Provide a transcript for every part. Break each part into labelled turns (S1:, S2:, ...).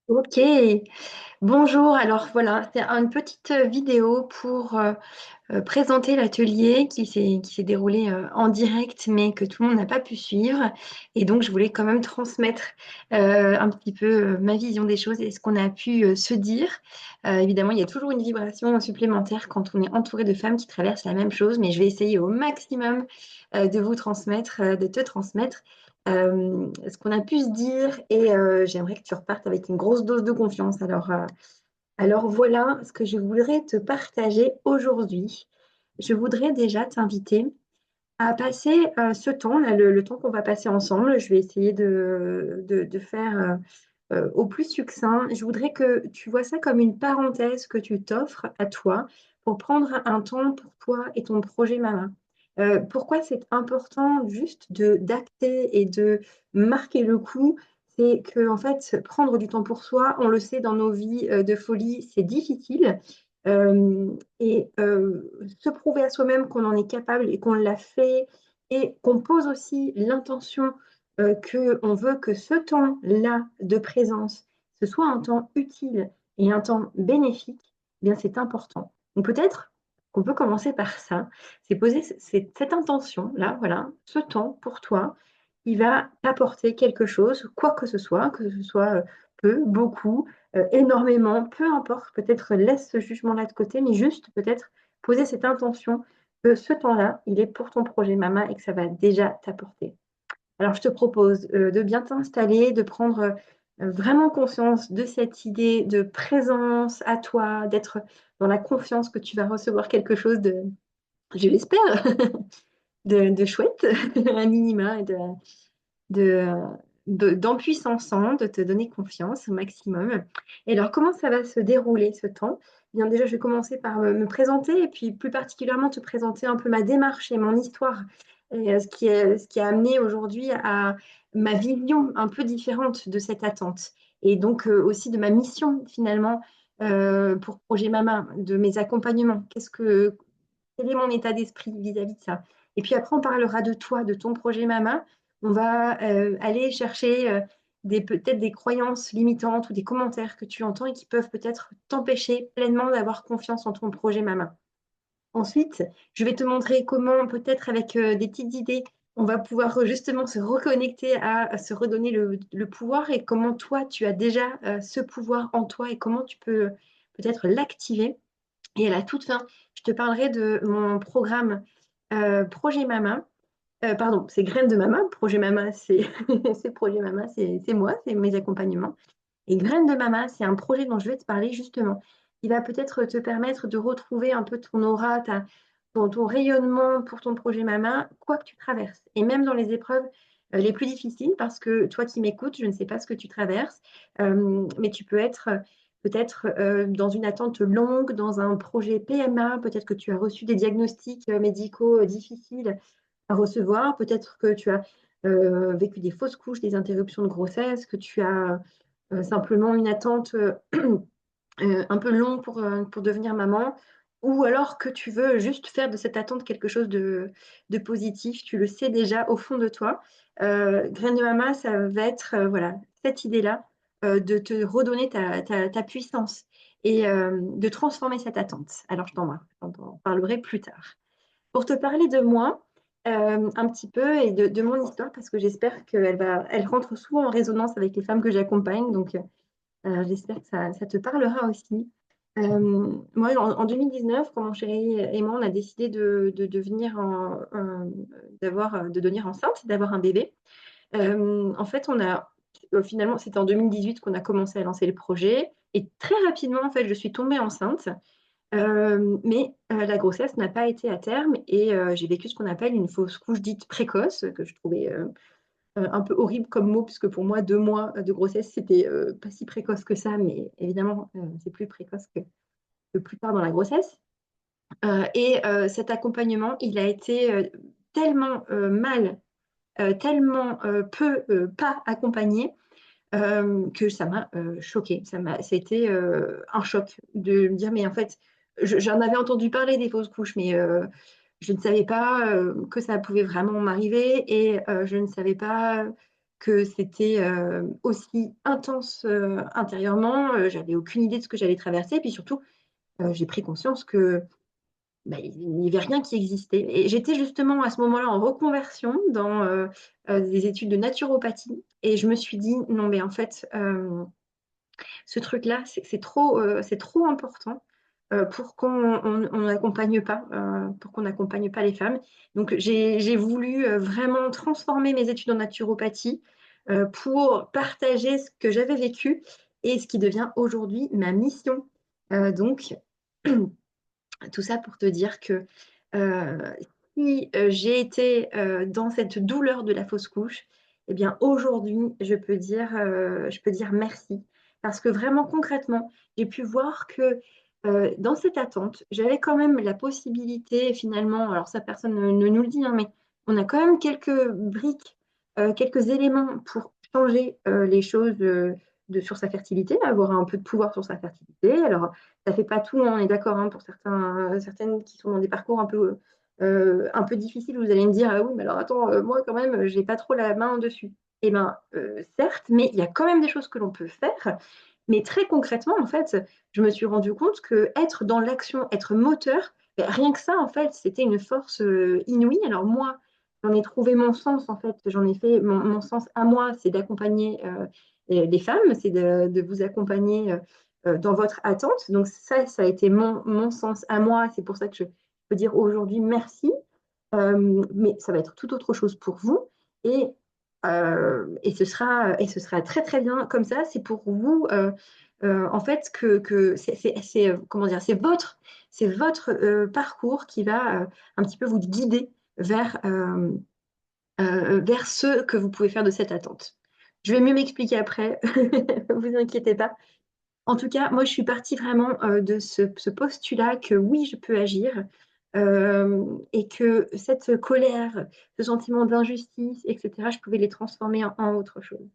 S1: Ok, bonjour. Alors voilà, c'est une petite vidéo pour présenter l'atelier qui s'est déroulé en direct, mais que tout le monde n'a pas pu suivre. Et donc, je voulais quand même transmettre un petit peu ma vision des choses et ce qu'on a pu se dire. Évidemment, il y a toujours une vibration supplémentaire quand on est entouré de femmes qui traversent la même chose, mais je vais essayer au maximum de vous transmettre, de te transmettre ce qu'on a pu se dire et j'aimerais que tu repartes avec une grosse dose de confiance. Alors voilà ce que je voudrais te partager aujourd'hui. Je voudrais déjà t'inviter à passer ce temps, là, le temps qu'on va passer ensemble. Je vais essayer de faire au plus succinct. Je voudrais que tu vois ça comme une parenthèse que tu t'offres à toi pour prendre un temps pour toi et ton projet Mama. Pourquoi c'est important juste de d'acter et de marquer le coup, c'est que en fait prendre du temps pour soi, on le sait dans nos vies de folie, c'est difficile. Se prouver à soi-même qu'on en est capable et qu'on l'a fait et qu'on pose aussi l'intention qu'on veut que ce temps-là de présence, ce soit un temps utile et un temps bénéfique, eh bien c'est important. Donc peut-être qu'on peut commencer par ça, c'est poser cette intention-là, voilà, ce temps pour toi, qui va t'apporter quelque chose, quoi que ce soit peu, beaucoup, énormément, peu importe, peut-être laisse ce jugement-là de côté, mais juste peut-être poser cette intention que ce temps-là, il est pour ton projet Mama et que ça va déjà t'apporter. Alors, je te propose de bien t'installer, de prendre vraiment conscience de cette idée de présence à toi, d'être dans la confiance que tu vas recevoir quelque chose de, je l'espère, de chouette, à minima, et de, d'empuissance, de te donner confiance au maximum. Et alors, comment ça va se dérouler ce temps? Eh bien, déjà, je vais commencer par me présenter et puis plus particulièrement te présenter un peu ma démarche et mon histoire et ce qui a amené aujourd'hui à ma vision un peu différente de cette attente et donc aussi de ma mission finalement pour Projet Mama, de mes accompagnements. Quel est mon état d'esprit vis-à-vis de ça? Et puis après, on parlera de toi, de ton projet Mama. On va aller chercher peut-être des croyances limitantes ou des commentaires que tu entends et qui peuvent peut-être t'empêcher pleinement d'avoir confiance en ton projet Mama. Ensuite, je vais te montrer comment, peut-être avec des petites idées, on va pouvoir justement se reconnecter à se redonner le pouvoir et comment toi, tu as déjà ce pouvoir en toi et comment tu peux peut-être l'activer. Et à la toute fin, je te parlerai de mon programme Projet Mama. Pardon, c'est Graines de Mama. Projet Mama, c'est c'est Projet Mama, c'est moi, c'est mes accompagnements. Et Graines de Mama, c'est un projet dont je vais te parler justement, qui va peut-être te permettre de retrouver un peu ton aura, ton rayonnement pour ton projet Mama, quoi que tu traverses. Et même dans les épreuves les plus difficiles, parce que toi qui m'écoutes, je ne sais pas ce que tu traverses, mais tu peux être peut-être dans une attente longue, dans un projet PMA, peut-être que tu as reçu des diagnostics médicaux difficiles à recevoir, peut-être que tu as vécu des fausses couches, des interruptions de grossesse, que tu as simplement une attente un peu longue pour devenir maman, ou alors que tu veux juste faire de cette attente quelque chose de positif, tu le sais déjà au fond de toi. Graine de Mama, ça va être voilà, cette idée-là de te redonner ta puissance et de transformer cette attente. Alors, j'en parlerai plus tard. Pour te parler de moi, un petit peu et de mon histoire, parce que j'espère elle rentre souvent en résonance avec les femmes que j'accompagne, donc j'espère que ça te parlera aussi. Moi, en 2019, quand mon chéri et moi, on a décidé de devenir de devenir enceinte, d'avoir un bébé. En fait, finalement, c'était en 2018 qu'on a commencé à lancer le projet. Et très rapidement, en fait, je suis tombée enceinte. Mais la grossesse n'a pas été à terme et j'ai vécu ce qu'on appelle une fausse couche dite précoce, que je trouvais un peu horrible comme mot, puisque pour moi, 2 mois de grossesse, c'était pas si précoce que ça, mais évidemment, c'est plus précoce que plus tard dans la grossesse. Cet accompagnement, il a été tellement mal, tellement peu pas accompagné, que ça m'a choquée. C'était un choc de me dire, mais en fait, j'en avais entendu parler des fausses couches, mais je ne savais pas que ça pouvait vraiment m'arriver et je ne savais pas que c'était aussi intense intérieurement. J'avais aucune idée de ce que j'allais traverser. Et puis surtout, j'ai pris conscience que il n'y avait rien qui existait. Et j'étais justement à ce moment-là en reconversion dans des études de naturopathie. Et je me suis dit, non, mais en fait, ce truc-là, c'est trop important pour qu'on n'accompagne pas, pour qu'on n'accompagne pas les femmes. Donc, j'ai voulu vraiment transformer mes études en naturopathie pour partager ce que j'avais vécu et ce qui devient aujourd'hui ma mission. Donc, tout ça pour te dire que euh, si j'ai été dans cette douleur de la fausse couche, eh bien aujourd'hui, je peux dire merci. Parce que vraiment concrètement, j'ai pu voir que dans cette attente, j'avais quand même la possibilité finalement, alors ça personne ne nous le dit, hein, mais on a quand même quelques briques, quelques éléments pour changer les choses sur sa fertilité, avoir un peu de pouvoir sur sa fertilité. Alors, ça fait pas tout, hein, on est d'accord, hein, pour certaines qui sont dans des parcours un peu difficiles, vous allez me dire, ah oui, mais alors attends, moi quand même, j'ai pas trop la main dessus. Eh bien, certes, mais il y a quand même des choses que l'on peut faire. Mais très concrètement, en fait, je me suis rendu compte que être dans l'action, être moteur, ben, rien que ça, en fait, c'était une force inouïe. Alors moi, j'en ai trouvé mon sens, en fait, j'en ai fait mon sens à moi, c'est d'accompagner les femmes, c'est de vous accompagner dans votre attente. Donc ça a été mon sens à moi. C'est pour ça que je peux dire aujourd'hui merci. Mais ça va être tout autre chose pour vous. Et, et ce sera très très bien comme ça. C'est pour vous, en fait, que comment dire, c'est votre parcours qui va un petit peu vous guider vers ce que vous pouvez faire de cette attente. Je vais mieux m'expliquer après, vous inquiétez pas. En tout cas, moi, je suis partie vraiment de ce postulat que oui, je peux agir et que cette colère, ce sentiment d'injustice, etc., je pouvais les transformer en autre chose.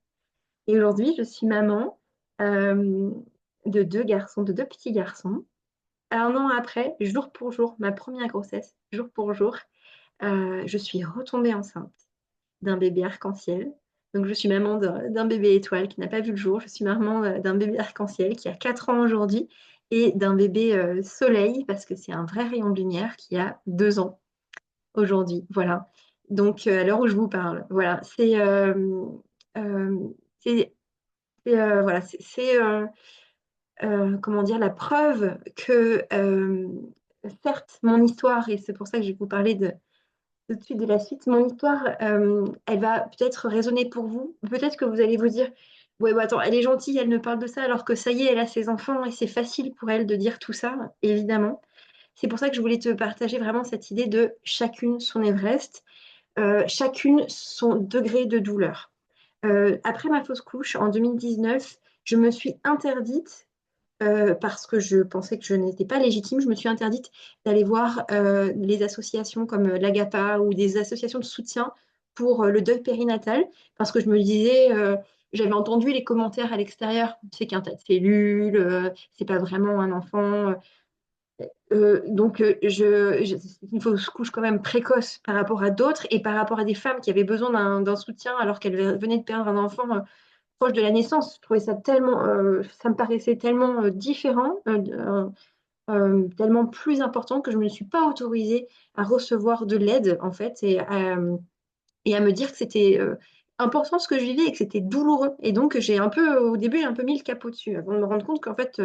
S1: Et aujourd'hui, je suis maman euh, de deux garçons, de deux petits garçons. Un an après, jour pour jour, ma première grossesse, jour pour jour, je suis retombée enceinte d'un bébé arc-en-ciel. Donc, je suis maman d'un bébé étoile qui n'a pas vu le jour. Je suis maman d'un bébé arc-en-ciel qui a 4 ans aujourd'hui et d'un bébé soleil parce que c'est un vrai rayon de lumière qui a 2 ans aujourd'hui. Voilà. Donc, à l'heure où je vous parle, voilà. Euh, c'est, voilà, comment dire, la preuve que, certes, mon histoire, et c'est pour ça que je vais vous parler tout de suite de la suite. Mon histoire, elle va peut-être résonner pour vous. Peut-être que vous allez vous dire, ouais, bah, attends, elle est gentille, elle me parle de ça, alors que ça y est, elle a ses enfants et c'est facile pour elle de dire tout ça, évidemment. C'est pour ça que je voulais te partager vraiment cette idée de chacune son Everest, chacune son degré de douleur. Après ma fausse couche, en 2019, je me suis interdite parce que je pensais que je n'étais pas légitime, je me suis interdite d'aller voir les associations comme l'AGAPA ou des associations de soutien pour le deuil périnatal, parce que je me disais, j'avais entendu les commentaires à l'extérieur, c'est qu'un tas de cellules, c'est pas vraiment un enfant. C'est une fausse couche quand même précoce par rapport à d'autres et par rapport à des femmes qui avaient besoin d'un soutien alors qu'elles venaient de perdre un enfant proche de la naissance. Je trouvais ça tellement, ça me paraissait tellement différent, tellement plus important que je ne me suis pas autorisée à recevoir de l'aide, en fait, et à me dire que c'était important ce que je vivais et que c'était douloureux. Et donc, j'ai un peu, au début, j'ai un peu mis le capot dessus, avant de me rendre compte qu'en fait,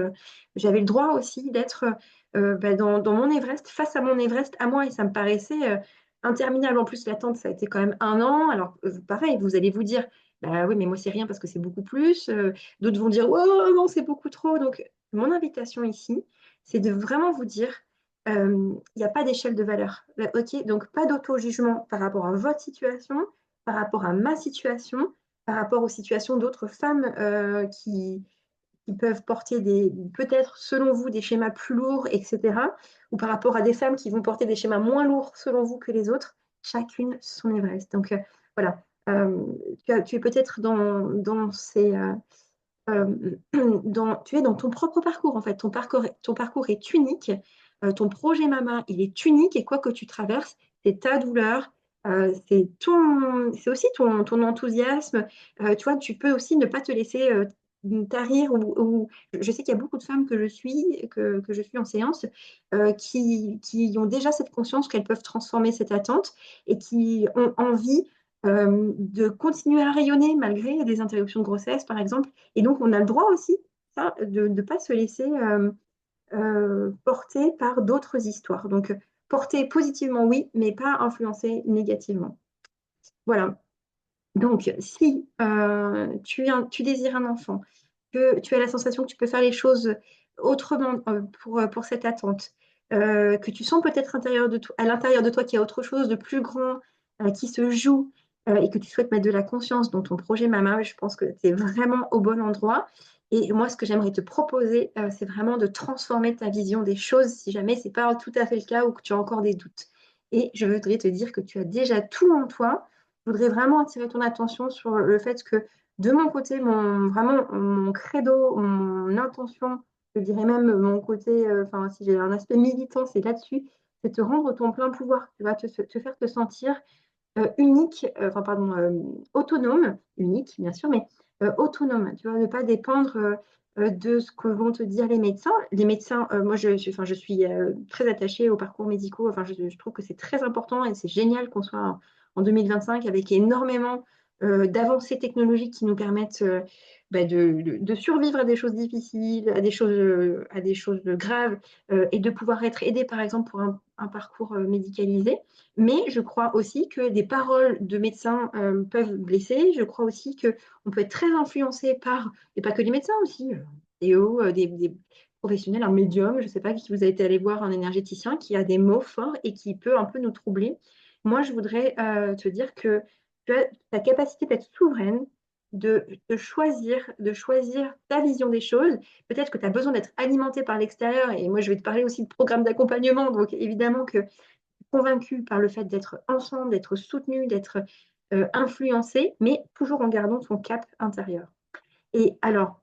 S1: j'avais le droit aussi d'être dans mon Everest, face à mon Everest, à moi, et ça me paraissait interminable. En plus, l'attente, ça a été quand même 1 an. Alors, pareil, vous allez vous dire, bah oui, mais moi, c'est rien parce que c'est beaucoup plus. D'autres vont dire, oh non, c'est beaucoup trop. Donc, mon invitation ici, c'est de vraiment vous dire, il n'y a pas d'échelle de valeur. Ok, donc pas d'auto-jugement par rapport à votre situation, par rapport à ma situation, par rapport aux situations d'autres femmes qui peuvent porter peut-être selon vous des schémas plus lourds, etc. Ou par rapport à des femmes qui vont porter des schémas moins lourds selon vous que les autres. Chacune son Everest. Donc voilà. Tu es peut-être dans ces, tu es dans ton propre parcours, en fait. Ton parcours est unique. Ton projet Mama, il est unique. Et quoi que tu traverses, c'est ta douleur. C'est aussi ton enthousiasme. Tu vois, tu peux aussi ne pas te laisser tarir je sais qu'il y a beaucoup de femmes que je suis en séance, qui ont déjà cette conscience qu'elles peuvent transformer cette attente et qui ont envie de continuer à rayonner malgré des interruptions de grossesse, par exemple. Et donc, on a le droit aussi, ça, de ne pas se laisser porter par d'autres histoires. Donc, porter positivement, oui, mais pas influencer négativement. Voilà. Donc, si tu désires un enfant, que tu as la sensation que tu peux faire les choses autrement pour cette attente, que tu sens peut-être à l'intérieur de toi qu'il y a autre chose de plus grand qui se joue et que tu souhaites mettre de la conscience dans ton projet Mama, je pense que tu es vraiment au bon endroit. Et moi, ce que j'aimerais te proposer, c'est vraiment de transformer ta vision des choses si jamais ce n'est pas tout à fait le cas ou que tu as encore des doutes. Et je voudrais te dire que tu as déjà tout en toi. Je voudrais vraiment attirer ton attention sur le fait que de mon côté, vraiment mon credo, mon intention, je dirais même mon côté, enfin, si j'ai un aspect militant, c'est là-dessus, c'est te rendre ton plein pouvoir, tu vois, te faire te sentir unique, enfin, pardon, autonome, unique, bien sûr, mais autonome, tu vois, ne pas dépendre de ce que vont te dire les médecins. Les médecins, moi, enfin, je suis très attachée aux parcours médicaux, enfin, je trouve que c'est très important et c'est génial qu'on soit en 2025 avec énormément d'avancées technologiques qui nous permettent de survivre à des choses difficiles, à des choses graves, et de pouvoir être aidé, par exemple, pour un parcours médicalisé. Mais je crois aussi que des paroles de médecins peuvent blesser. Je crois aussi qu'on peut être très influencé par, et pas que les médecins aussi, des professionnels, un médium, je ne sais pas qui vous a été allé voir, un énergéticien qui a des mots forts et qui peut un peu nous troubler. Moi, je voudrais te dire que tu as ta capacité d'être souveraine, de choisir ta vision des choses. Peut-être que tu as besoin d'être alimenté par l'extérieur. Et moi, je vais te parler aussi de programme d'accompagnement. Donc, évidemment que convaincu par le fait d'être ensemble, d'être soutenu, d'être influencé, mais toujours en gardant son cap intérieur. Et alors,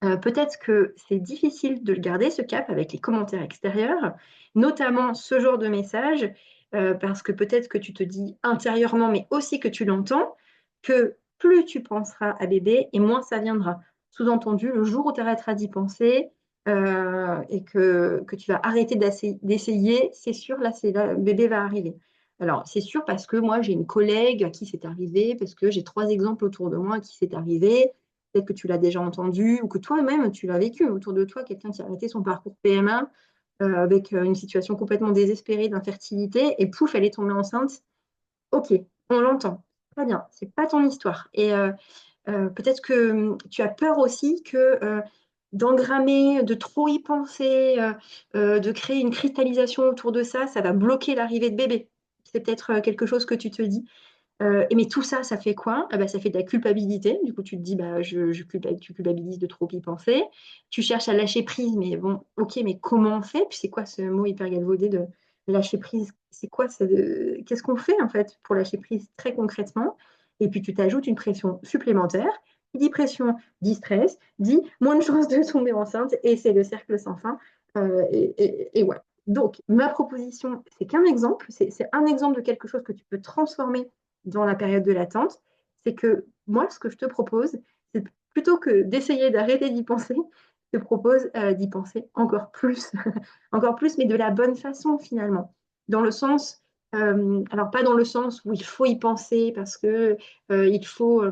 S1: peut-être que c'est difficile de le garder, ce cap, avec les commentaires extérieurs, notamment ce genre de message, parce que peut-être que tu te dis intérieurement, mais aussi que tu l'entends, que plus tu penseras à bébé et moins ça viendra. Sous-entendu, le jour où tu arrêteras d'y penser et que tu vas arrêter d'essayer, c'est sûr, là, bébé va arriver. Alors, c'est sûr parce que moi, j'ai une collègue à qui c'est arrivé, parce que j'ai 3 exemples autour de moi à qui c'est arrivé. Peut-être que tu l'as déjà entendu ou que toi-même, tu l'as vécu autour de toi, quelqu'un qui a arrêté son parcours PMA avec une situation complètement désespérée d'infertilité et pouf, elle est tombée enceinte. Ok, on l'entend. Très bien, c'est pas ton histoire. Et peut-être que tu as peur aussi que d'engrammer, de trop y penser, de créer une cristallisation autour de ça, ça va bloquer l'arrivée de bébé. C'est peut-être quelque chose que tu te dis. Mais tout ça, ça fait quoi? Ah bah, ça fait de la culpabilité. Du coup, tu te dis, bah, tu culpabilises de trop y penser. Tu cherches à lâcher prise, mais bon, ok, mais comment on fait? Puis c'est quoi ce mot hyper galvaudé de lâcher prise? C'est quoi qu'est-ce qu'on fait en fait pour lâcher prise très concrètement? Et puis tu t'ajoutes une pression supplémentaire. Qui dit pression, dit stress, dit moins de chances de tomber enceinte, et c'est le cercle sans fin. Et ouais. Donc, ma proposition, c'est qu'un exemple, c'est un exemple de quelque chose que tu peux transformer dans la période de l'attente, c'est que moi, ce que je te propose, c'est plutôt que d'essayer d'arrêter d'y penser, je te propose d'y penser encore plus, encore plus, mais de la bonne façon finalement. Dans le sens, alors pas dans le sens où il faut y penser parce que il faut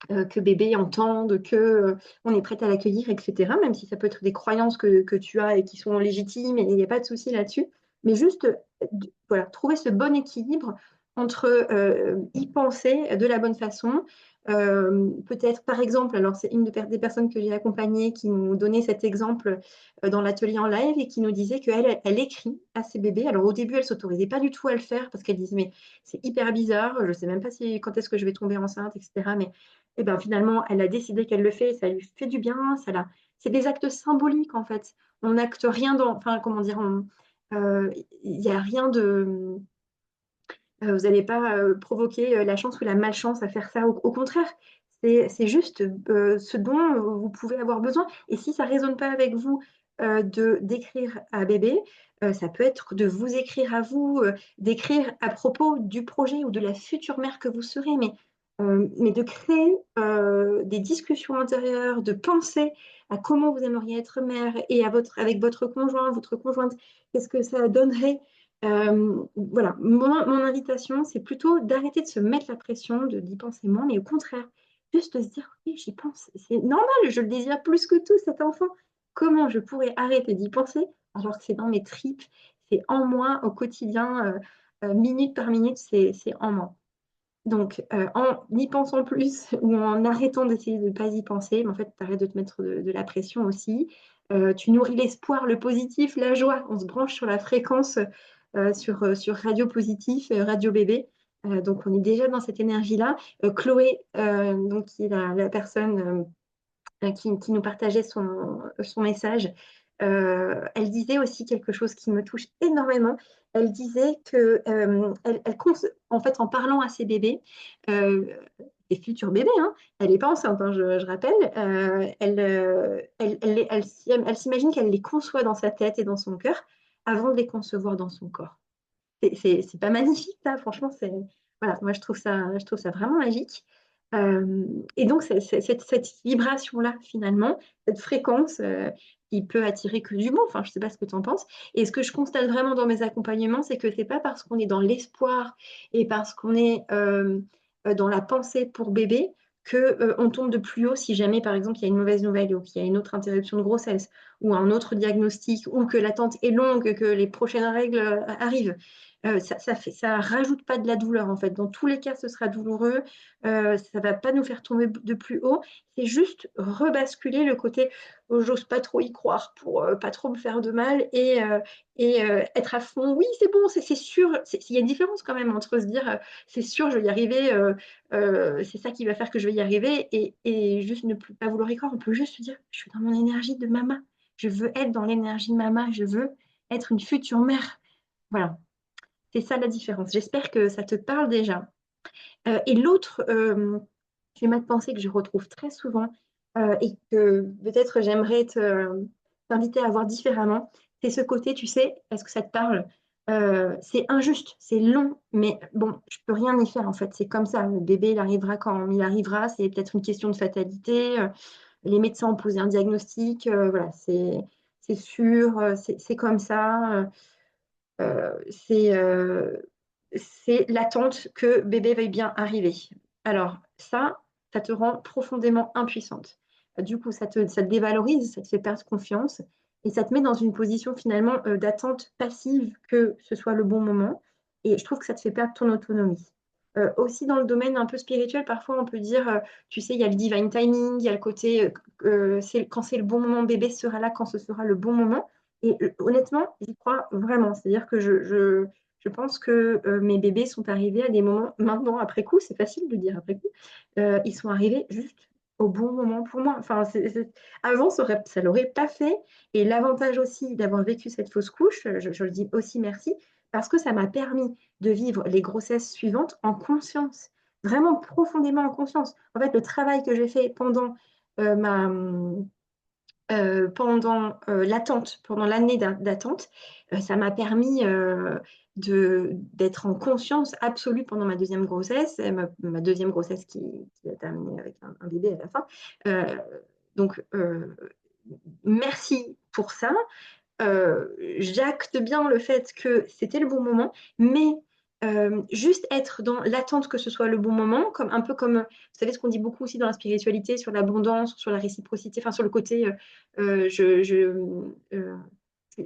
S1: que bébé entende, que on est prête à l'accueillir, etc. Même si ça peut être des croyances que tu as et qui sont légitimes, et il n'y a pas de souci là-dessus. Mais juste, voilà, trouver ce bon équilibre entre y penser de la bonne façon. Peut-être, par exemple, alors c'est des personnes que j'ai accompagnées qui nous donnait cet exemple dans l'atelier en live et qui nous disait elle écrit à ses bébés. Alors au début, elle s'autorisait pas du tout à le faire parce qu'elle disait, mais c'est hyper bizarre, je sais même pas quand est-ce que je vais tomber enceinte, etc. Mais et ben finalement, elle a décidé qu'elle le fait, ça lui fait du bien, c'est des actes symboliques en fait. On n'acte rien enfin comment dire, il n'y a rien de, vous n'allez pas provoquer la chance ou la malchance à faire ça. Au contraire, c'est juste ce dont vous pouvez avoir besoin. Et si ça ne résonne pas avec vous, d'écrire à bébé. Ça peut être de vous écrire à vous, d'écrire à propos du projet ou de la future mère que vous serez, mais de créer des discussions intérieures, de penser à comment vous aimeriez être mère et avec votre conjoint, votre conjointe, qu'est-ce que ça donnerait. Voilà, mon invitation, c'est plutôt d'arrêter de se mettre la pression, d'y penser moins, mais au contraire, juste de se dire, oui, j'y pense, c'est normal, je le désire plus que tout, cet enfant. Comment je pourrais arrêter d'y penser alors que c'est dans mes tripes, c'est en moi au quotidien, minute par minute, c'est en moi. Donc, en y pensant plus ou en arrêtant d'essayer de ne pas y penser, mais en fait, tu arrêtes de te mettre de la pression aussi. Tu nourris l'espoir, le positif, la joie. On se branche sur la fréquence sur Radio Positif, Radio Bébé. Donc, on est déjà dans cette énergie-là. Chloé, donc, qui est la personne qui nous partageait son message, elle disait aussi quelque chose qui me touche énormément. Elle disait que, en fait, en parlant à ses bébés, euh, des futurs bébés, hein, elle n'est pas enceinte, hein, je rappelle, elle s'imagine qu'elle les conçoit dans sa tête et dans son cœur avant de les concevoir dans son corps. C'est pas magnifique, ça, franchement, voilà, moi je trouve ça vraiment magique. Euh, et donc, cette vibration-là, finalement, cette fréquence qui peut attirer que du bon, enfin, je sais pas ce que tu en penses. Et ce que je constate vraiment dans mes accompagnements, c'est que c'est pas parce qu'on est dans l'espoir et parce qu'on est dans la pensée pour bébé que on tombe de plus haut si jamais, par exemple, il y a une mauvaise nouvelle ou qu'il y a une autre interruption de grossesse ou un autre diagnostic ou que l'attente est longue, que les prochaines règles arrivent. Ça rajoute pas de la douleur en fait. Dans tous les cas, ce sera douloureux. Ça va pas nous faire tomber de plus haut. C'est juste rebasculer le côté j'ose pas trop y croire pour pas trop me faire de mal et être à fond. Oui, c'est bon, c'est sûr. Il y a une différence quand même entre se dire c'est sûr, je vais y arriver. C'est ça qui va faire que je vais y arriver et juste ne plus pas vouloir y croire. On peut juste se dire je suis dans mon énergie de maman. Je veux être dans l'énergie de maman. Je veux être une future mère. Voilà. C'est ça la différence. J'espère que ça te parle déjà. Et l'autre schéma de pensée que je retrouve très souvent et que peut-être j'aimerais t'inviter à voir différemment, c'est ce côté, tu sais, est-ce que ça te parle? C'est injuste, c'est long, mais bon, je peux rien y faire en fait. C'est comme ça. Le bébé, il arrivera quand il arrivera. C'est peut-être une question de fatalité. Les médecins ont posé un diagnostic. Voilà, c'est sûr, c'est comme ça. C'est c'est l'attente que bébé veuille bien arriver. Alors ça te rend profondément impuissante. Du coup, ça te dévalorise, ça te fait perdre confiance et ça te met dans une position finalement d'attente passive que ce soit le bon moment. Et je trouve que ça te fait perdre ton autonomie. Aussi dans le domaine un peu spirituel, parfois on peut dire, tu sais, il y a le divine timing, il y a le côté, quand c'est le bon moment, bébé sera là quand ce sera le bon moment. Et honnêtement, j'y crois vraiment. C'est-à-dire que je pense que mes bébés sont arrivés à des moments, maintenant, après coup, c'est facile de dire après coup, ils sont arrivés juste au bon moment pour moi. Enfin, avant, ça l'aurait pas fait. Et l'avantage aussi d'avoir vécu cette fausse couche, je le dis aussi merci, parce que ça m'a permis de vivre les grossesses suivantes en conscience, vraiment profondément en conscience. En fait, le travail que j'ai fait euh, ma pendant l'attente, pendant l'année d'attente, ça m'a permis d'être en conscience absolue pendant ma deuxième grossesse, ma deuxième grossesse qui a terminé avec un bébé à la fin. Euh, donc, merci pour ça. J'acte bien le fait que c'était le bon moment, mais juste être dans l'attente que ce soit le bon moment, un peu comme, vous savez, ce qu'on dit beaucoup aussi dans la spiritualité, sur l'abondance, sur la réciprocité, enfin sur le côté, euh, je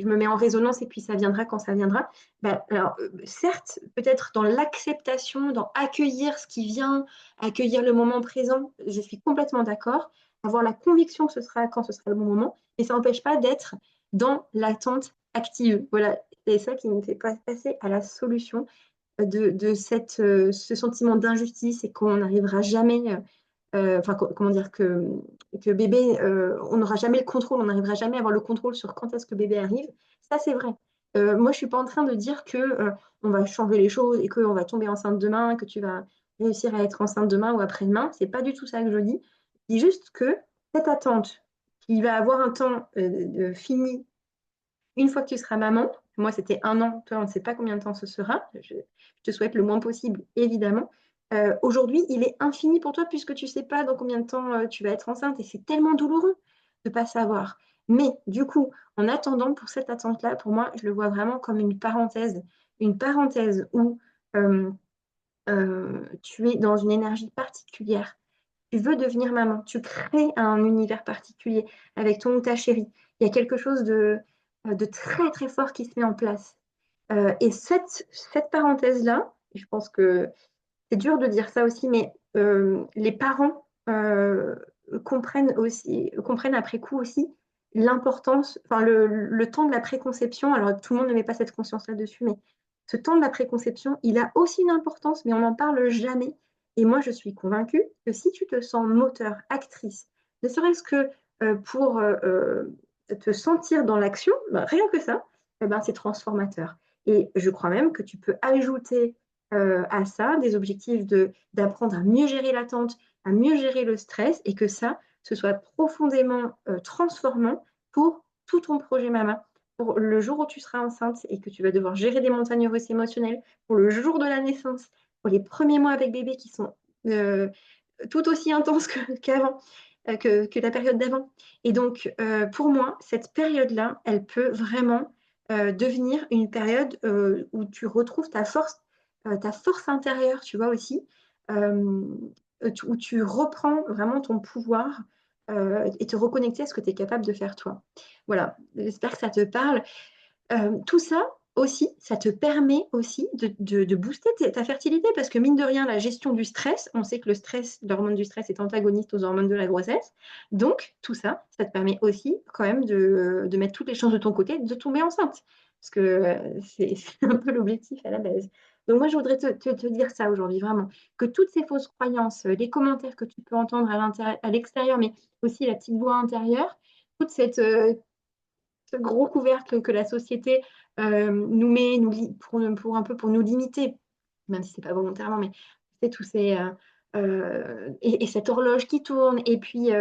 S1: me mets en résonance et puis ça viendra quand ça viendra. Ben, alors, certes, peut-être dans l'acceptation, dans accueillir ce qui vient, accueillir le moment présent, je suis complètement d'accord, avoir la conviction que ce sera quand ce sera le bon moment, mais ça n'empêche pas d'être dans l'attente active. Voilà, c'est ça qui me fait passer à la solution de ce sentiment d'injustice et qu'on n'arrivera jamais, enfin, comment dire, que bébé, on n'aura jamais le contrôle, on n'arrivera jamais à avoir le contrôle sur quand est-ce que bébé arrive. Ça, c'est vrai. Moi, je suis pas en train de dire que on va changer les choses et qu'on va tomber enceinte demain, que tu vas réussir à être enceinte demain ou après-demain. C'est pas du tout ça que je dis. Je dis juste que cette attente qui va avoir un temps fini une fois que tu seras maman. Moi, c'était 1 an. Toi, on ne sait pas combien de temps ce sera. Je te souhaite le moins possible, évidemment. Aujourd'hui, il est infini pour toi puisque tu ne sais pas dans combien de temps tu vas être enceinte et c'est tellement douloureux de ne pas savoir. Mais du coup, en attendant, pour cette attente-là, pour moi, je le vois vraiment comme une parenthèse où euh, tu es dans une énergie particulière. Tu veux devenir maman, tu crées un univers particulier avec ton ou ta chérie. Il y a quelque chose de très très fort qui se met en place. Et cette parenthèse-là, je pense que c'est dur de dire ça aussi, mais les parents comprennent après coup aussi l'importance, enfin le temps de la préconception. Alors tout le monde ne met pas cette conscience là-dessus, mais ce temps de la préconception, il a aussi une importance, mais on n'en parle jamais. Et moi, je suis convaincue que si tu te sens moteur, actrice, ne serait-ce que pour te sentir dans l'action, ben, rien que ça, eh ben, c'est transformateur. Et je crois même que tu peux ajouter à ça, des objectifs d'apprendre à mieux gérer l'attente, à mieux gérer le stress, et que ça, ce soit profondément transformant pour tout ton projet Mama. Pour le jour où tu seras enceinte et que tu vas devoir gérer des montagnes russes émotionnelles, pour le jour de la naissance, pour les premiers mois avec bébé qui sont tout aussi intenses qu'avant, que la période d'avant. Et donc, pour moi, cette période-là, elle peut vraiment devenir une période où tu retrouves ta force intérieure, tu vois aussi, euh, où tu reprends vraiment ton pouvoir et te reconnecter à ce que tu es capable de faire toi. Voilà, j'espère que ça te parle. Tout ça aussi, ça te permet aussi de booster ta fertilité parce que mine de rien, la gestion du stress, on sait que le stress, l'hormone du stress est antagoniste aux hormones de la grossesse. Donc, tout ça, ça te permet aussi quand même de mettre toutes les chances de ton côté de tomber enceinte. Parce que c'est un peu l'objectif à la base. Donc, moi, je voudrais te dire ça aujourd'hui, vraiment. Que toutes ces fausses croyances, les commentaires que tu peux entendre à l'extérieur, mais aussi la petite voix intérieure, toute ce gros couvercle que la société nous met pour un peu pour nous limiter, même si c'est pas volontairement, mais c'est tous ces et cette horloge qui tourne. Et puis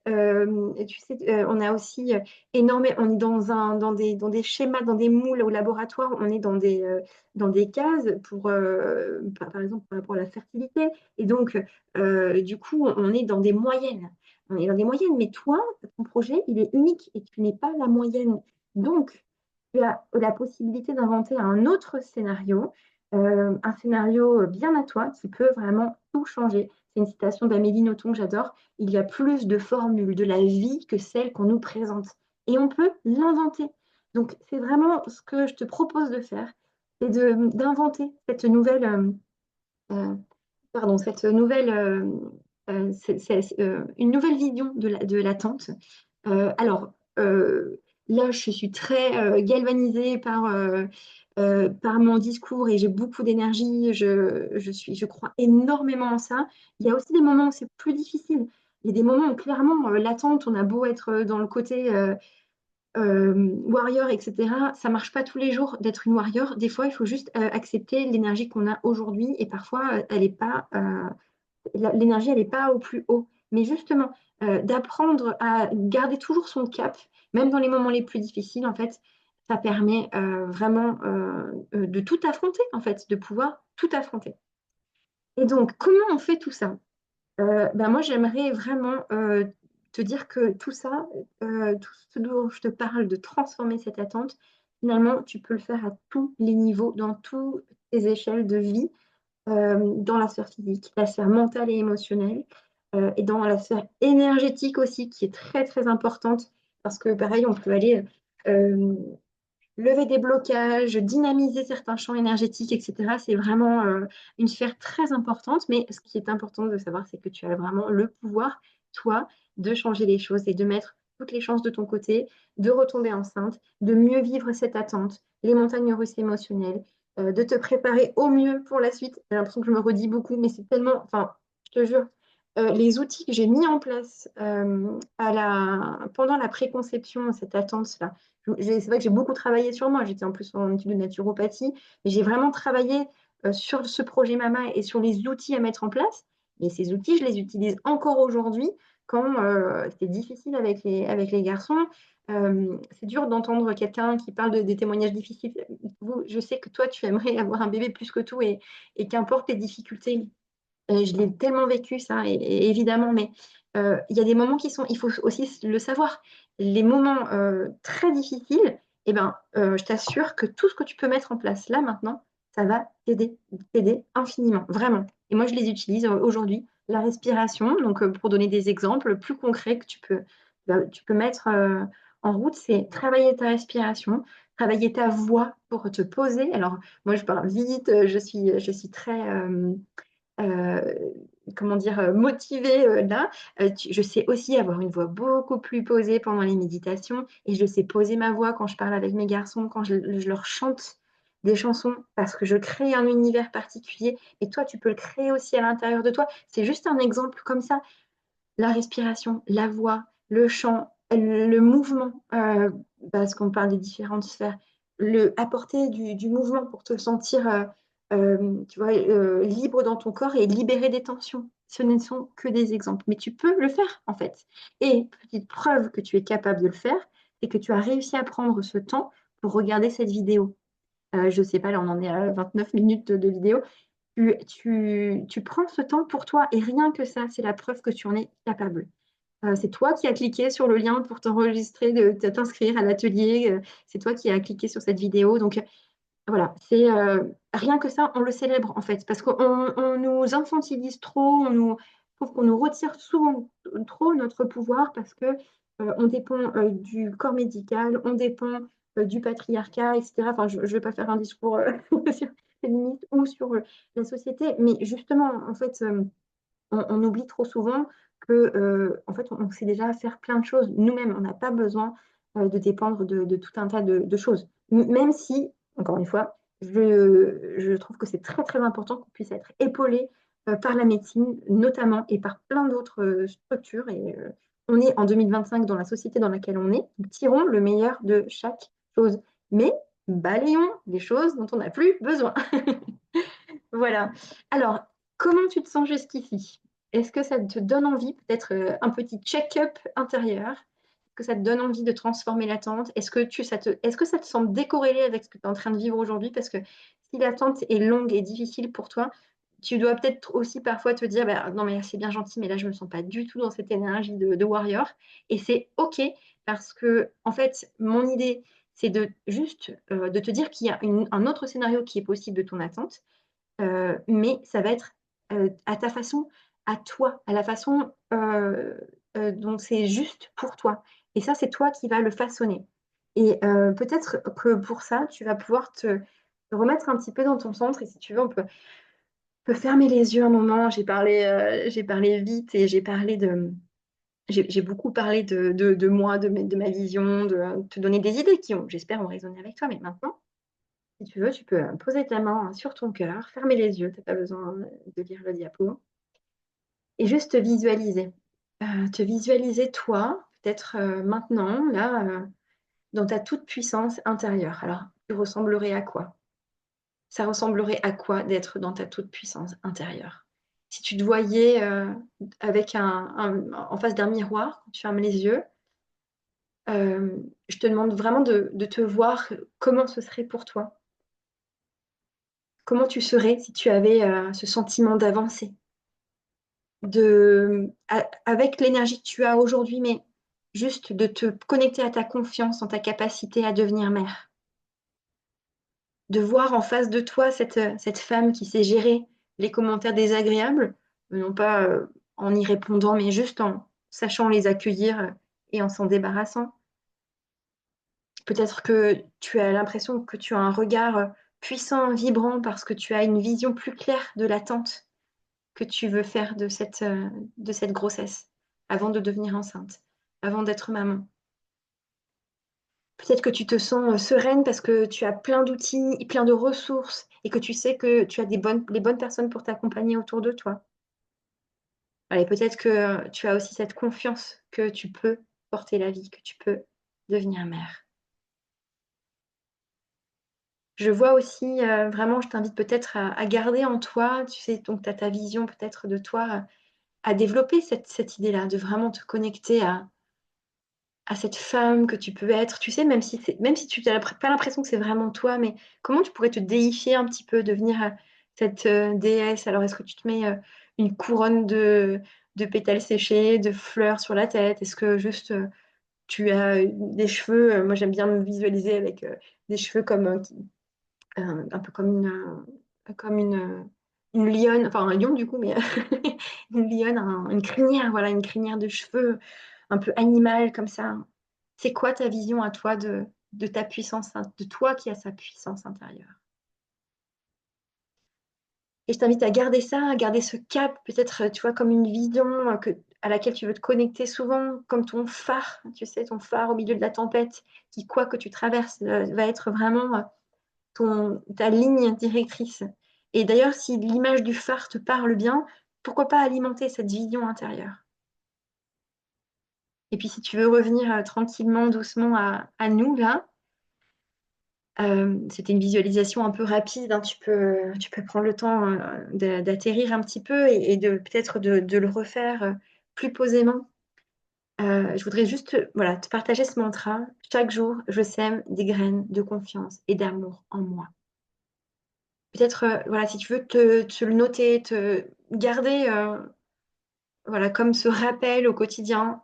S1: tu sais, on a aussi énormément, on est dans des schémas, dans des moules au laboratoire, on est dans des cases pour par exemple par rapport à la fertilité. Et donc du coup, on est dans des moyennes. On est dans des moyennes, mais toi, ton projet, il est unique et tu n'es pas la moyenne. Donc, tu as la possibilité d'inventer un autre scénario, un scénario bien à toi qui peut vraiment tout changer. C'est une citation d'Amélie Nothomb que j'adore. Il y a plus de formules de la vie que celles qu'on nous présente. Et on peut l'inventer. Donc, c'est vraiment ce que je te propose de faire, c'est d'inventer cette nouvelle, euh, pardon, cette nouvelle, une nouvelle vision de l'attente. Alors, là, je suis très galvanisée par mon discours et j'ai beaucoup d'énergie. Je crois énormément en ça. Il y a aussi des moments où c'est plus difficile. Il y a des moments où clairement, l'attente, on a beau être dans le côté warrior, etc. Ça marche pas tous les jours d'être une warrior. Des fois, il faut juste accepter l'énergie qu'on a aujourd'hui et parfois, elle est pas, l'énergie, elle n'est pas au plus haut. Mais justement, d'apprendre à garder toujours son cap, même dans les moments les plus difficiles, en fait, ça permet vraiment de tout affronter, en fait, de pouvoir tout affronter. Et donc, comment on fait tout ça? Ben moi, j'aimerais vraiment te dire que tout ça, tout ce dont je te parle, de transformer cette attente, finalement, tu peux le faire à tous les niveaux, dans toutes tes échelles de vie dans la sphère physique, la sphère mentale et émotionnelle, et dans la sphère énergétique aussi, qui est très très importante, parce que pareil, on peut aller euh, lever des blocages, dynamiser certains champs énergétiques, etc. C'est vraiment une sphère très importante, mais ce qui est important de savoir, c'est que tu as vraiment le pouvoir, toi, de changer les choses et de mettre toutes les chances de ton côté, de retomber enceinte, de mieux vivre cette attente, les montagnes russes émotionnelles, de te préparer au mieux pour la suite. J'ai l'impression que je me redis beaucoup, mais c'est tellement, enfin, je te jure, les outils que j'ai mis en place pendant la préconception, cette attente-là, c'est vrai que j'ai beaucoup travaillé sur moi. J'étais en plus en études de naturopathie, mais j'ai vraiment travaillé sur ce projet Mama et sur les outils à mettre en place. Et ces outils, je les utilise encore aujourd'hui quand c'est difficile avec les garçons. C'est dur d'entendre quelqu'un qui parle des témoignages difficiles. Je sais que toi, tu aimerais avoir un bébé plus que tout et qu'importe tes difficultés. Je l'ai tellement vécu ça, et évidemment, mais il y a des moments il faut aussi le savoir. Les moments très difficiles, eh ben, je t'assure que tout ce que tu peux mettre en place là maintenant, ça va t'aider infiniment, vraiment. Et moi, je les utilise aujourd'hui. La respiration, donc pour donner des exemples plus concrets que tu peux mettre en route, c'est travailler ta respiration, travailler ta voix pour te poser. Alors, moi, je parle vite, je suis très euh, comment dire, motivée là. Je sais aussi avoir une voix beaucoup plus posée pendant les méditations et je sais poser ma voix quand je parle avec mes garçons, quand je leur chante des chansons parce que je crée un univers particulier et toi, tu peux le créer aussi à l'intérieur de toi. C'est juste un exemple comme ça. La respiration, la voix, le chant, le mouvement, parce qu'on parle des différentes sphères, apporter du mouvement pour te sentir tu vois, libre dans ton corps et libérer des tensions. Ce ne sont que des exemples, mais tu peux le faire en fait. Et petite preuve que tu es capable de le faire, c'est que tu as réussi à prendre ce temps pour regarder cette vidéo. Je ne sais pas, là on en est à 29 minutes de vidéo. Tu prends ce temps pour toi et rien que ça, c'est la preuve que tu en es capable. C'est toi qui as cliqué sur le lien pour t'enregistrer, de t'inscrire à l'atelier. C'est toi qui as cliqué sur cette vidéo. Donc voilà, c'est rien que ça, on le célèbre en fait, parce qu'on nous infantilise trop, je trouve qu'on nous retire souvent trop notre pouvoir parce que on dépend du corps médical, on dépend du patriarcat, etc. Enfin, je ne vais pas faire un discours sur féministe ou sur la société, mais justement, en fait, on oublie trop souvent que, en fait, on sait déjà faire plein de choses nous-mêmes. On n'a pas besoin de dépendre de tout un tas de choses. Même si, encore une fois, je trouve que c'est très, très important qu'on puisse être épaulé par la médecine, notamment, et par plein d'autres structures. Et on est en 2025 dans la société dans laquelle on est. Donc, tirons le meilleur de chaque chose. Mais balayons les choses dont on n'a plus besoin. Voilà. Alors, comment tu te sens jusqu'ici? Est-ce que ça te donne envie, peut-être un petit check-up intérieur? Est-ce que ça te donne envie de transformer l'attente? Est-ce que ça te semble décorrélé avec ce que tu es en train de vivre aujourd'hui? Parce que si l'attente est longue et difficile pour toi, tu dois peut-être aussi parfois te dire, bah, non mais c'est bien gentil, mais là je me sens pas du tout dans cette énergie de warrior. Et c'est OK parce que, en fait, mon idée, c'est de juste de te dire qu'il y a un autre scénario qui est possible de ton attente, mais ça va être à ta façon, à toi, à la façon dont c'est juste pour toi. Et ça, c'est toi qui vas le façonner. Et peut-être que pour ça, tu vas pouvoir te remettre un petit peu dans ton centre. Et si tu veux, peut fermer les yeux un moment. J'ai parlé vite et j'ai beaucoup parlé de moi, de ma vision, de te donner des idées qui ont, j'espère, ont résonné avec toi. Mais maintenant, si tu veux, tu peux poser ta main sur ton cœur, fermer les yeux, tu n'as pas besoin de lire le diapo, et juste te visualiser. Te visualiser toi, peut-être maintenant, là, dans ta toute-puissance intérieure. Alors, tu ressemblerais à quoi? Ça ressemblerait à quoi d'être dans ta toute-puissance intérieure? Si tu te voyais avec en face d'un miroir, quand tu fermes les yeux, je te demande vraiment de te voir comment ce serait pour toi. Comment tu serais si tu avais ce sentiment d'avancer, avec l'énergie que tu as aujourd'hui, mais juste de te connecter à ta confiance en ta capacité à devenir mère, de voir en face de toi cette femme qui sait gérer les commentaires désagréables, non pas en y répondant, mais juste en sachant les accueillir et en s'en débarrassant. Peut-être que tu as l'impression que tu as un regard puissant, vibrant, parce que tu as une vision plus claire de l'attente que tu veux faire de cette grossesse avant de devenir enceinte, avant d'être maman. Peut-être que tu te sens sereine parce que tu as plein d'outils, plein de ressources et que tu sais que tu as les bonnes personnes pour t'accompagner autour de toi. Et peut-être que tu as aussi cette confiance que tu peux porter la vie, que tu peux devenir mère. Je vois aussi, vraiment, je t'invite peut-être à garder en toi, tu sais, donc tu as ta vision peut-être de toi, à développer cette idée-là, de vraiment te connecter à cette femme que tu peux être, tu sais, même si tu n'as pas l'impression que c'est vraiment toi, mais comment tu pourrais te déifier un petit peu, devenir cette déesse. Alors, est-ce que tu te mets une couronne de pétales séchés, de fleurs sur la tête? Est-ce que juste tu as des cheveux, moi j'aime bien me visualiser avec des cheveux comme un peu comme une lionne, enfin un lion du coup, mais une lionne, une crinière, voilà, une crinière de cheveux un peu animale comme ça. C'est quoi ta vision à toi de ta puissance, de toi qui a sa puissance intérieure? Et je t'invite à garder ça, à garder ce cap, peut-être, tu vois, comme une vision à laquelle tu veux te connecter souvent, comme ton phare, tu sais, ton phare au milieu de la tempête, qui, quoi que tu traverses, va être vraiment ta ligne directrice. Et d'ailleurs, si l'image du phare te parle bien, pourquoi pas alimenter cette vision intérieure? Et puis, si tu veux revenir tranquillement, doucement à nous, là, c'était une visualisation un peu rapide, hein. Tu peux prendre le temps d'atterrir un petit peu et de peut-être de le refaire plus posément. Je voudrais juste voilà, te partager ce mantra. Chaque jour, je sème des graines de confiance et d'amour en moi. Peut-être, voilà, si tu veux te le noter, te garder voilà, comme ce rappel au quotidien,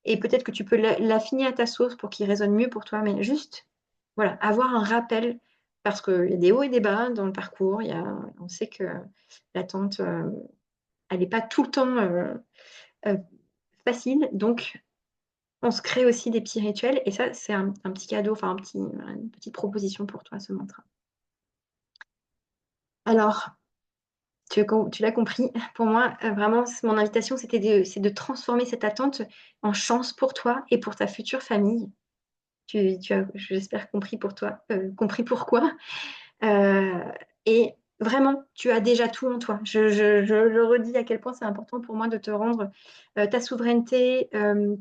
S1: et peut-être que tu peux l'affiner à ta sauce pour qu'il résonne mieux pour toi, mais juste, voilà, avoir un rappel, parce qu'il y a des hauts et des bas dans le parcours, on sait que l'attente, elle n'est pas tout le temps euh, facile, donc on se crée aussi des petits rituels, et ça, c'est un petit cadeau, enfin voilà, une petite proposition pour toi, ce mantra. Alors, tu l'as compris. Pour moi, vraiment, mon invitation, c'est de transformer cette attente en chance pour toi et pour ta future famille. Tu as, j'espère, compris pour toi, compris pourquoi. Euh, et vraiment, tu as déjà tout en toi. Je le redis à quel point c'est important pour moi de te rendre ta souveraineté,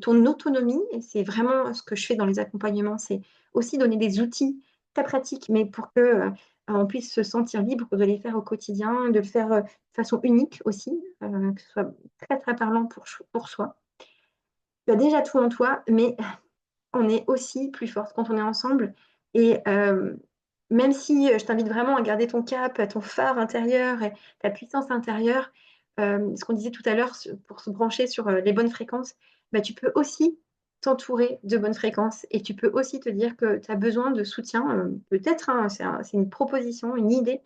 S1: ton autonomie. Et c'est vraiment ce que je fais dans les accompagnements, c'est aussi donner des outils très pratiques, mais pour que on puisse se sentir libre de les faire au quotidien, de le faire de façon unique aussi, que ce soit très très parlant pour soi. Tu as déjà tout en toi, mais on est aussi plus forte quand on est ensemble. Et même si je t'invite vraiment à garder ton cap, ton phare intérieur et ta puissance intérieure, ce qu'on disait tout à l'heure pour se brancher sur les bonnes fréquences, bah, tu peux aussi t'entourer de bonnes fréquences et tu peux aussi te dire que tu as besoin de soutien, peut-être, hein, c'est une proposition, une idée,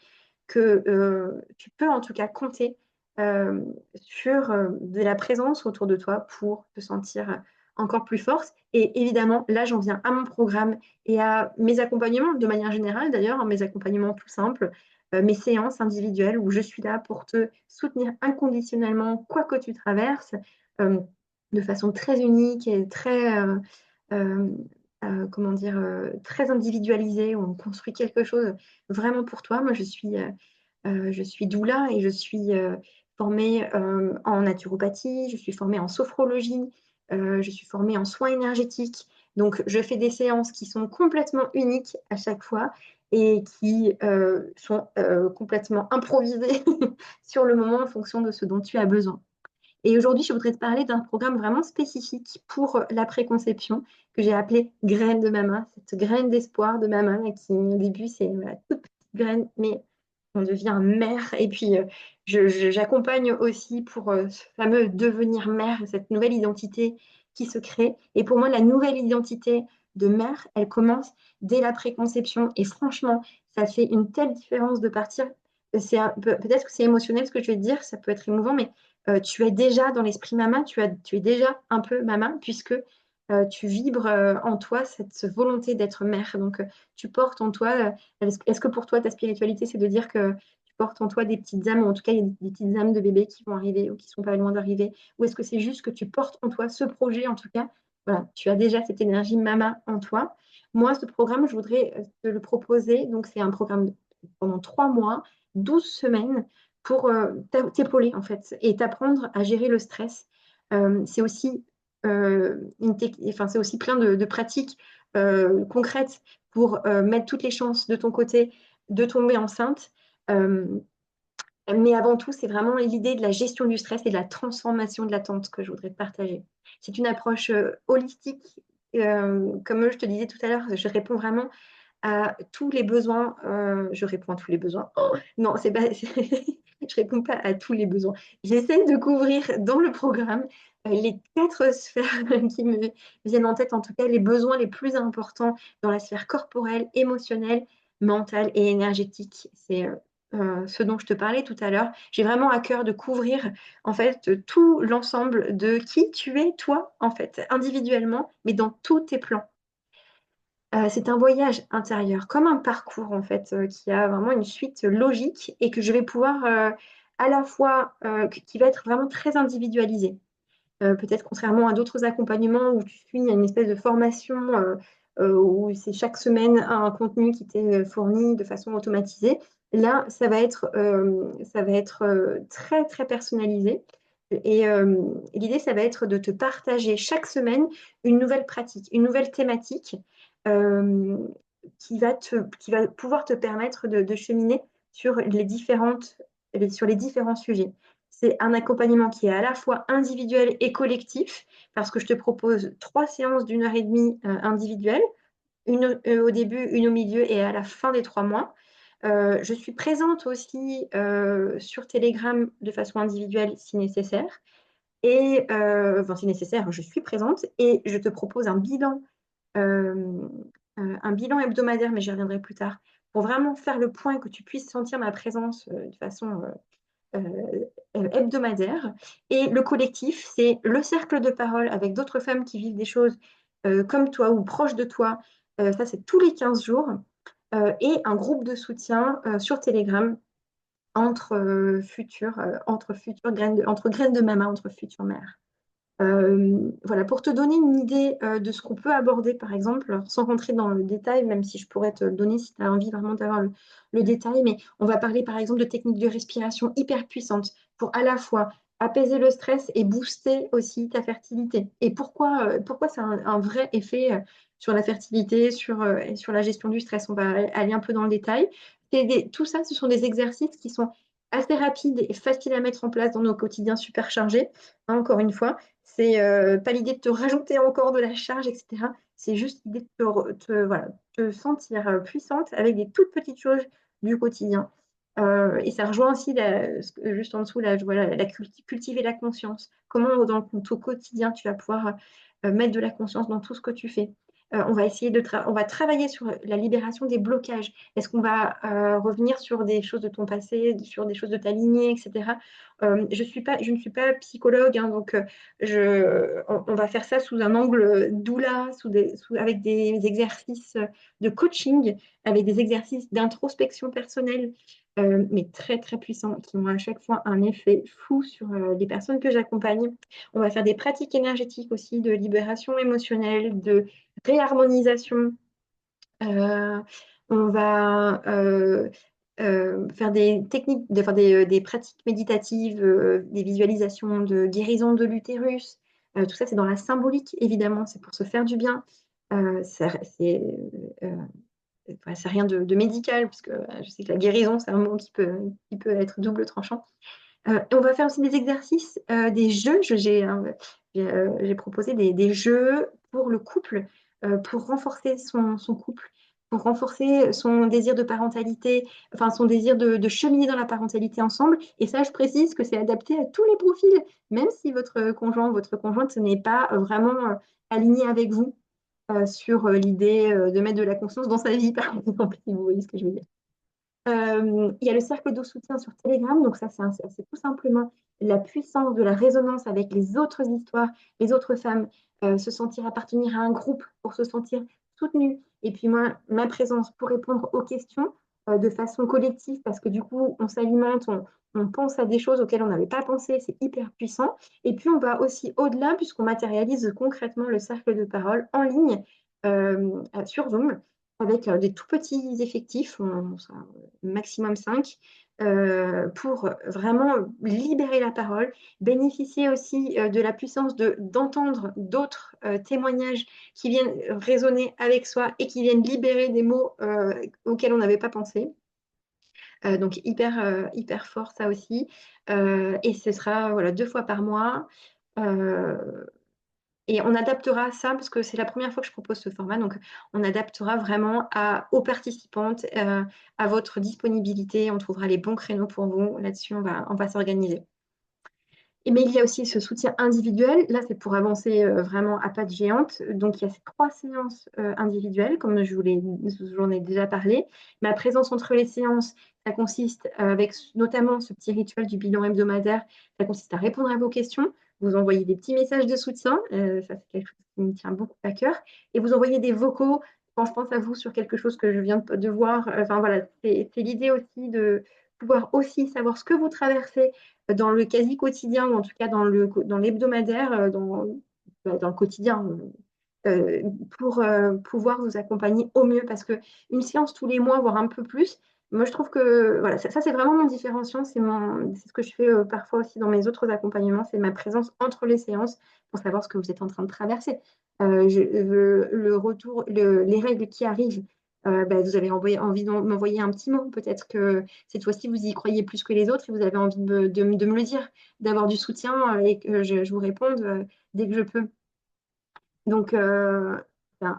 S1: que tu peux en tout cas compter euh, sur de la présence autour de toi pour te sentir encore plus forte. Et évidemment, là, j'en viens à mon programme et à mes accompagnements, de manière générale d'ailleurs, hein, mes accompagnements tout simples, mes séances individuelles où je suis là pour te soutenir inconditionnellement, quoi que tu traverses, euh, de façon très unique et très, euh, comment dire, très individualisée, où on construit quelque chose vraiment pour toi. Moi, je suis doula et je suis formée en naturopathie, je suis formée en sophrologie, je suis formée en soins énergétiques. Donc, je fais des séances qui sont complètement uniques à chaque fois et qui sont complètement improvisées sur le moment en fonction de ce dont tu as besoin. Et aujourd'hui, je voudrais te parler d'un programme vraiment spécifique pour la préconception que j'ai appelé Graine de maman, cette graine d'espoir de maman qui, au début, c'est une toute petite graine, mais on devient mère. Et puis, j'accompagne aussi pour ce fameux devenir mère, cette nouvelle identité qui se crée. Et pour moi, la nouvelle identité de mère, elle commence dès la préconception. Et franchement, ça fait une telle différence de partir. Peut-être que c'est émotionnel ce que je vais te dire, ça peut être émouvant, mais tu es déjà dans l'esprit maman, tu es déjà un peu maman, puisque tu vibres en toi cette volonté d'être mère. Donc, tu portes en toi, est-ce que pour toi, ta spiritualité, c'est de dire que tu portes en toi des petites âmes, ou en tout cas, il y a des petites âmes de bébés qui vont arriver ou qui sont pas loin d'arriver, ou est-ce que c'est juste que tu portes en toi ce projet, en tout cas, voilà, tu as déjà cette énergie maman en toi. Moi, ce programme, je voudrais te le proposer. Donc, c'est un programme pendant 3 mois, 12 semaines pour t'épauler en fait et t'apprendre à gérer le stress. C'est aussi, enfin, c'est aussi plein de pratiques concrètes pour mettre toutes les chances de ton côté de tomber enceinte. Euh, mais avant tout, c'est vraiment l'idée de la gestion du stress et de la transformation de l'attente que je voudrais te partager. C'est une approche holistique. Comme je te disais tout à l'heure, je réponds vraiment à tous les besoins. Je réponds à tous les besoins. Oh, non, c'est pas, je réponds pas à tous les besoins. J'essaie de couvrir dans le programme les 4 sphères qui me viennent en tête, en tout cas les besoins les plus importants dans la sphère corporelle, émotionnelle, mentale et énergétique. C'est ce dont je te parlais tout à l'heure. J'ai vraiment à cœur de couvrir en fait tout l'ensemble de qui tu es, toi, en fait, individuellement, mais dans tous tes plans. C'est un voyage intérieur, comme un parcours en fait, qui a vraiment une suite logique et que je vais pouvoir à la fois, qui va être vraiment très individualisé. Peut-être contrairement à d'autres accompagnements où tu suis une espèce de formation où c'est chaque semaine un contenu qui t'est fourni de façon automatisée. Là, ça va être très très personnalisé. Et l'idée, ça va être de te partager chaque semaine une nouvelle pratique, une nouvelle thématique euh, qui va pouvoir te permettre de cheminer sur sur les différents sujets. C'est un accompagnement qui est à la fois individuel et collectif, parce que je te propose 3 séances d'1 heure et demie individuelles, une au début, une au milieu et à la fin des 3 mois. Je suis présente aussi sur Telegram de façon individuelle si nécessaire. Enfin, si nécessaire, je suis présente et je te propose euh, un bilan hebdomadaire, mais j'y reviendrai plus tard, pour vraiment faire le point, que tu puisses sentir ma présence de façon hebdomadaire. Et le collectif, c'est le cercle de parole avec d'autres femmes qui vivent des choses comme toi ou proches de toi. Ça, c'est tous les 15 jours. Et un groupe de soutien sur Telegram entre graines de maman, entre futures mères. Voilà, pour te donner une idée de ce qu'on peut aborder, par exemple, alors, sans rentrer dans le détail, même si je pourrais te le donner si tu as envie vraiment d'avoir le détail, mais on va parler par exemple de techniques de respiration hyper puissantes pour à la fois apaiser le stress et booster aussi ta fertilité. Et pourquoi c'est un vrai effet sur la fertilité, et sur la gestion du stress. On va aller un peu dans le détail. Tout ça, ce sont des exercices qui sont assez rapides et faciles à mettre en place dans nos quotidiens super chargés, hein, encore une fois. C'est pas l'idée de te rajouter encore de la charge, etc. C'est juste l'idée de voilà, te sentir puissante avec des toutes petites choses du quotidien. Et ça rejoint aussi, juste en dessous, là, voilà, cultiver la conscience. Comment, dans ton quotidien, tu vas pouvoir mettre de la conscience dans tout ce que tu fais. On va travailler sur la libération des blocages. Est-ce qu'on va revenir sur des choses de ton passé, sur des choses de ta lignée, etc. Je ne suis pas psychologue, hein, donc on va faire ça sous un angle doula, avec des exercices de coaching, avec des exercices d'introspection personnelle, mais très très puissants, qui ont à chaque fois un effet fou sur les personnes que j'accompagne. On va faire des pratiques énergétiques aussi, de libération émotionnelle, de réharmonisation. Euh, on va faire des techniques, enfin, des pratiques méditatives, des visualisations de guérison de l'utérus. Tout ça, c'est dans la symbolique, évidemment, c'est pour se faire du bien. Euh, c'est rien de médical, puisque je sais que la guérison, c'est un mot qui peut être double tranchant. Et on va faire aussi des exercices, des jeux. J'ai proposé des jeux pour le couple, pour renforcer son couple, pour renforcer son désir de parentalité, enfin son désir de cheminer dans la parentalité ensemble. Et ça, je précise que c'est adapté à tous les profils, même si votre conjoint ou votre conjointe n'est pas vraiment aligné avec vous sur l'idée de mettre de la conscience dans sa vie, par exemple, si vous voyez ce que je veux dire. Il y a le cercle de soutien sur Telegram, donc ça, c'est tout simplement la puissance de la résonance avec les autres histoires, les autres femmes, se sentir appartenir à un groupe pour se sentir soutenu. Et puis moi, ma présence pour répondre aux questions de façon collective, parce que du coup, on s'alimente, on pense à des choses auxquelles on n'avait pas pensé, c'est hyper puissant. Et puis, on va aussi au-delà, puisqu'on matérialise concrètement le cercle de parole en ligne sur Zoom avec des tout petits effectifs, on sera maximum 5, pour vraiment libérer la parole, bénéficier aussi de la puissance d'entendre d'autres témoignages qui viennent résonner avec soi et qui viennent libérer des mots auxquels on n'avait pas pensé. Donc hyper fort ça aussi. Et ce sera voilà, 2 fois par mois. Euh, et on adaptera ça parce que c'est la première fois que je propose ce format. Donc on adaptera vraiment aux participantes, à votre disponibilité. On trouvera les bons créneaux pour vous. Là-dessus, on va s'organiser. Mais il y a aussi ce soutien individuel. Là, c'est pour avancer vraiment à pattes géantes. Donc, il y a ces 3 séances individuelles, comme j'en ai déjà parlé. Ma présence entre les séances, ça consiste avec notamment ce petit rituel du bilan hebdomadaire. Ça consiste à répondre à vos questions. Vous envoyez des petits messages de soutien. Ça, c'est quelque chose qui me tient beaucoup à cœur. Et vous envoyez des vocaux quand je pense à vous sur quelque chose que je viens de voir. Enfin, voilà, c'est l'idée aussi de pouvoir aussi savoir ce que vous traversez dans le quasi quotidien, ou en tout cas dans l'hebdomadaire, dans le quotidien, pour pouvoir vous accompagner au mieux. Parce qu'une séance tous les mois, voire un peu plus, moi je trouve que voilà, ça c'est vraiment mon différenciant. C'est ce que je fais parfois aussi dans mes autres accompagnements, c'est ma présence entre les séances pour savoir ce que vous êtes en train de traverser. Le retour, les règles qui arrivent. Bah, vous avez envie de m'envoyer un petit mot. Peut-être que cette fois-ci, vous y croyez plus que les autres et vous avez envie de me le dire, d'avoir du soutien et que je vous réponde dès que je peux. Donc, ben,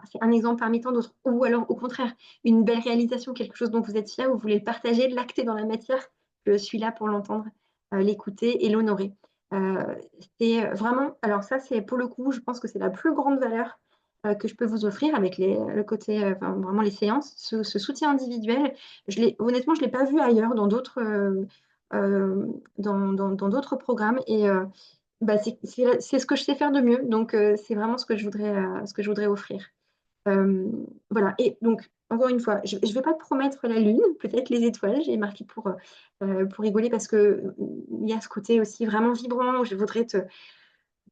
S1: c'est un exemple parmi tant d'autres. Ou alors, au contraire, une belle réalisation, quelque chose dont vous êtes fier, vous voulez le partager, l'acter dans la matière. Je suis là pour l'entendre, l'écouter et l'honorer. Euh, c'est vraiment, alors ça, c'est pour le coup, je pense que c'est la plus grande valeur que je peux vous offrir avec le côté, enfin, vraiment les séances, ce soutien individuel. Honnêtement, je ne l'ai pas vu ailleurs dans dans d'autres programmes. Et bah, c'est ce que je sais faire de mieux. Donc, c'est vraiment ce que je voudrais offrir. Euh, voilà. Et donc, encore une fois, je ne vais pas te promettre la lune, peut-être les étoiles. J'ai marqué pour rigoler parce que il y a ce côté aussi vraiment vibrant. Je voudrais te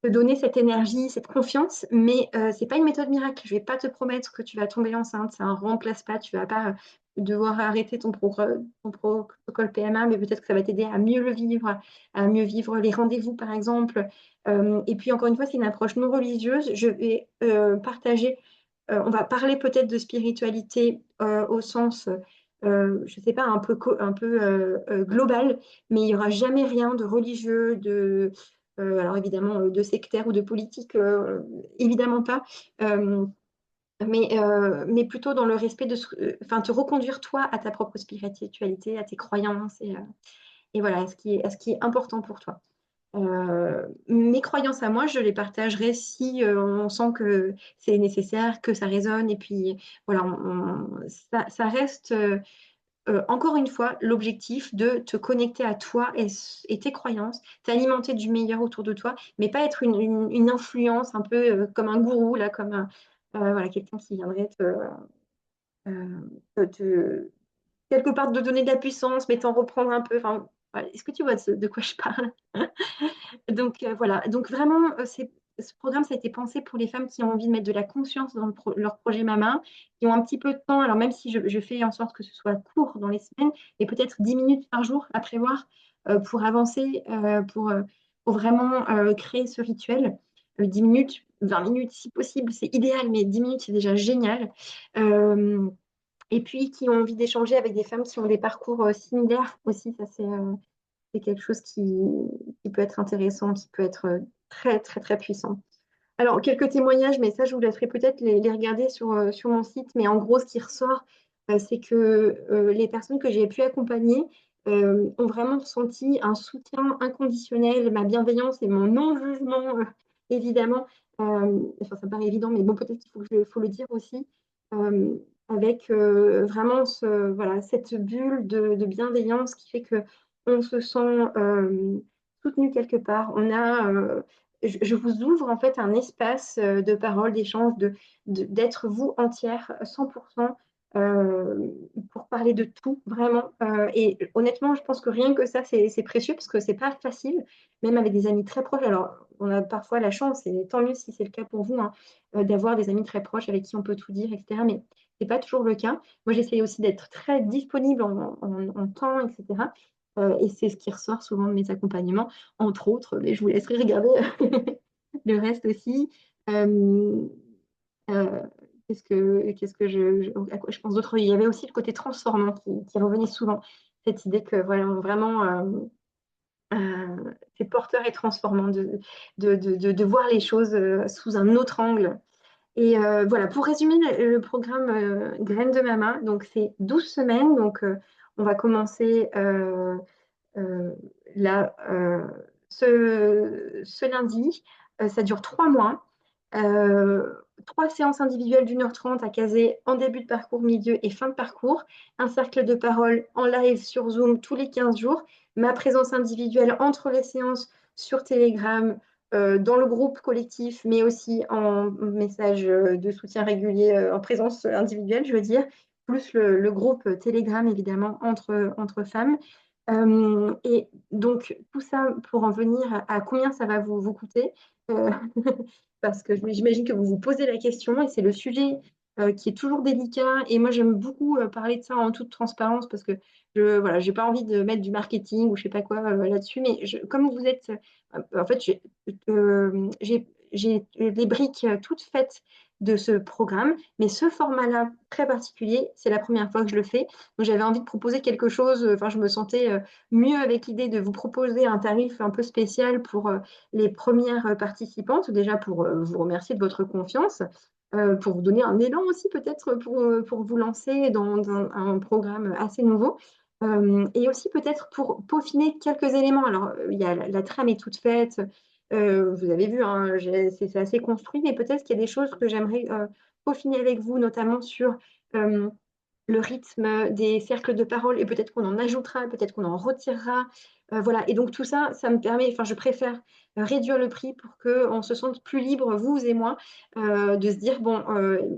S1: donner cette énergie, cette confiance, mais c'est pas une méthode miracle. Je vais pas te promettre que tu vas tomber enceinte. Ça ne remplace pas. Tu vas pas devoir arrêter ton protocole PMA, mais peut-être que ça va t'aider à mieux le vivre, à mieux vivre les rendez-vous, par exemple. Et puis, encore une fois, c'est une approche non religieuse. Je vais partager, on va parler peut-être de spiritualité au sens, je sais pas, un peu global, mais il n'y aura jamais rien de religieux, alors évidemment, de sectaire ou de politique, évidemment pas. Euh, mais plutôt dans le respect enfin, te reconduire toi à ta propre spiritualité, à tes croyances et voilà, à ce qui est important pour toi. Mes croyances à moi, je les partagerai si on sent que c'est nécessaire, que ça résonne, et puis voilà, ça reste encore une fois l'objectif de te connecter à toi et tes croyances, t'alimenter du meilleur autour de toi, mais pas être une influence un peu comme un gourou, là, comme voilà, quelqu'un qui viendrait quelque part te donner de la puissance, mais t'en reprendre un peu. Enfin, voilà. Est-ce que tu vois de quoi je parle? Donc voilà, donc vraiment, ce programme, ça a été pensé pour les femmes qui ont envie de mettre de la conscience dans leur projet Mama, qui ont un petit peu de temps. Alors même si je fais en sorte que ce soit court dans les semaines, et peut-être 10 minutes par jour à prévoir pour avancer, pour vraiment créer ce rituel. 10 minutes, 20 minutes si possible, c'est idéal, mais 10 minutes, c'est déjà génial. Euh, et puis qui ont envie d'échanger avec des femmes qui ont des parcours similaires aussi, ça c'est quelque chose qui peut être intéressant, qui peut être très, très, très puissant. Alors, quelques témoignages, mais ça, je vous laisserai peut-être les regarder sur mon site. Mais en gros, ce qui ressort, c'est que les personnes que j'ai pu accompagner ont vraiment ressenti un soutien inconditionnel, ma bienveillance et mon non-jugement, évidemment. Enfin, ça me paraît évident, mais bon, peut-être qu'il faut le dire aussi. euh, avec vraiment voilà, cette bulle de bienveillance qui fait que on se sent soutenu quelque part. Je vous ouvre en fait un espace de parole, d'échange, d'être vous entière, 100%, euh, pour parler de tout, vraiment. Et honnêtement, je pense que rien que ça, c'est précieux parce que c'est pas facile, même avec des amis très proches. Alors, on a parfois la chance, et tant mieux si c'est le cas pour vous, hein, d'avoir des amis très proches avec qui on peut tout dire, etc. Mais c'est pas toujours le cas. Moi, j'essaie aussi d'être très disponible en temps, etc. Et c'est ce qui ressort souvent de mes accompagnements, entre autres, mais je vous laisserai regarder le reste aussi. Euh, euh, qu'est-ce que à quoi je pense d'autre? Il y avait aussi le côté transformant qui revenait souvent. Cette idée que voilà, vraiment, c'est porteur et transformant de voir les choses sous un autre angle. Et voilà, pour résumer le programme Graines de Mama, donc c'est 12 semaines. Donc on va commencer euh, là, ce lundi. Ça dure 3 mois. Euh, 3 séances individuelles d'1h30 à caser en début de parcours, milieu et fin de parcours. Un cercle de parole en live sur Zoom tous les 15 jours. Ma présence individuelle entre les séances sur Telegram, dans le groupe collectif, mais aussi en message de soutien régulier, en présence individuelle, je veux dire, plus le groupe Telegram, évidemment, entre femmes. Et donc, tout ça pour en venir à combien ça va vous coûter. Euh, Parce que j'imagine que vous vous posez la question et c'est le sujet qui est toujours délicat. Et moi, j'aime beaucoup parler de ça en toute transparence parce que voilà, j'ai pas envie de mettre du marketing ou je sais pas quoi là-dessus. Mais comme vous êtes, en fait, j'ai les briques toutes faites de ce programme, mais ce format-là très particulier, c'est la première fois que je le fais. Donc, j'avais envie de proposer quelque chose. Enfin, je me sentais mieux avec l'idée de vous proposer un tarif un peu spécial pour les premières participantes, déjà pour vous remercier de votre confiance, pour vous donner un élan aussi peut-être pour vous lancer dans un programme assez nouveau. Et aussi peut-être pour peaufiner quelques éléments. Alors, il y a la trame est toute faite, vous avez vu, hein, c'est assez construit, mais peut-être qu'il y a des choses que j'aimerais peaufiner avec vous, notamment sur euh, le rythme des cercles de parole, et peut-être qu'on en ajoutera, peut-être qu'on en retirera. Voilà. Et donc tout ça, ça me permet, enfin je préfère réduire le prix pour qu'on se sente plus libre, vous et moi, de se dire, bon,